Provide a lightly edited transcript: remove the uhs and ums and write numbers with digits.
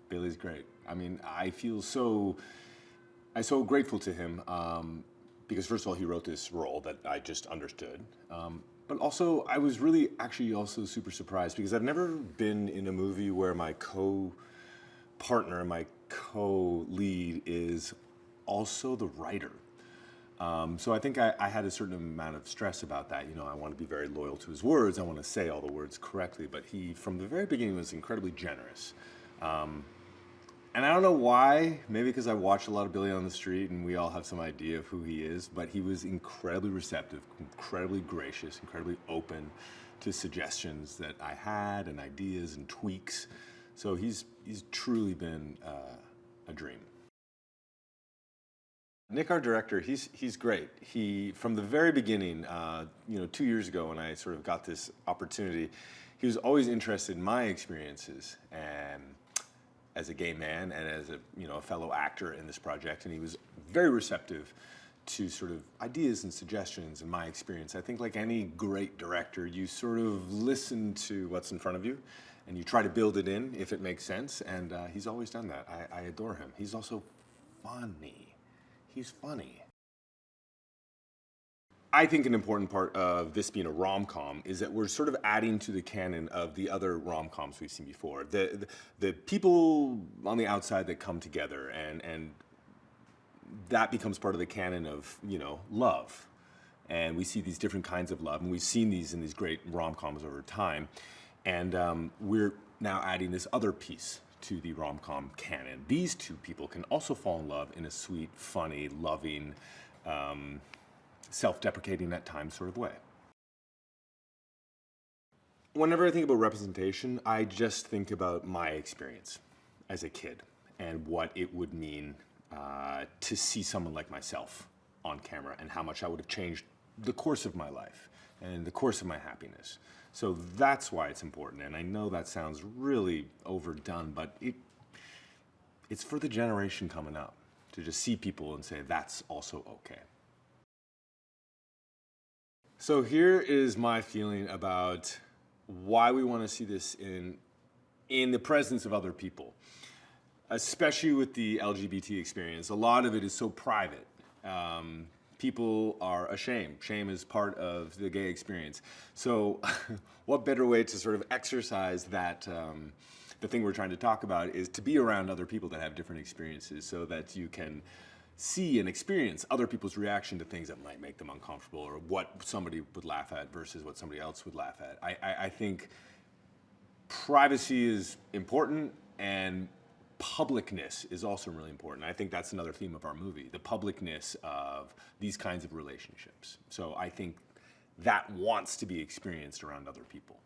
Billy's great. I mean, I'm so grateful to him because first of all, he wrote this role that I just understood. But also, I was really actually also super surprised because I've never been in a movie where my co-partner, my co-lead is also the writer. So I think I had a certain amount of stress about that. You know, I want to be very loyal to his words. I want to say all the words correctly. But he, from the very beginning, was incredibly generous. And I don't know why, maybe because I watched a lot of Billy on the Street and we all have some idea of who he is, but he was incredibly receptive, incredibly gracious, incredibly open to suggestions that I had and ideas and tweaks. So he's truly been a dream. Nick, our director, he's great. He, from the very beginning, 2 years ago when I sort of got this opportunity, he was always interested in my experiences and as a gay man and as a fellow actor in this project, and he was very receptive to sort of ideas and suggestions and my experience. I think like any great director, you sort of listen to what's in front of you and you try to build it in if it makes sense, and he's always done that. I adore him. He's also funny. He's funny. I think an important part of this being a rom-com is that we're sort of adding to the canon of the other rom-coms we've seen before. The people on the outside that come together and that becomes part of the canon of, love. And we see these different kinds of love, and we've seen these in these great rom-coms over time. And we're now adding this other piece to the rom-com canon. These two people can also fall in love in a sweet, funny, loving, self-deprecating at times sort of way. Whenever I think about representation, I just think about my experience as a kid and what it would mean to see someone like myself on camera and how much I would have changed the course of my life and the course of my happiness. So that's why it's important. And I know that sounds really overdone, but it's for the generation coming up to just see people and say, that's also okay. So here is my feeling about why we want to see this in the presence of other people, especially with the LGBT experience. A lot of it is so private. People are ashamed. Shame is part of the gay experience. So what better way to sort of exercise that, the thing we're trying to talk about is to be around other people that have different experiences so that you can see and experience other people's reaction to things that might make them uncomfortable or what somebody would laugh at versus what somebody else would laugh at. I think privacy is important and publicness is also really important. I think that's another theme of our movie, the publicness of these kinds of relationships. So I think that wants to be experienced around other people.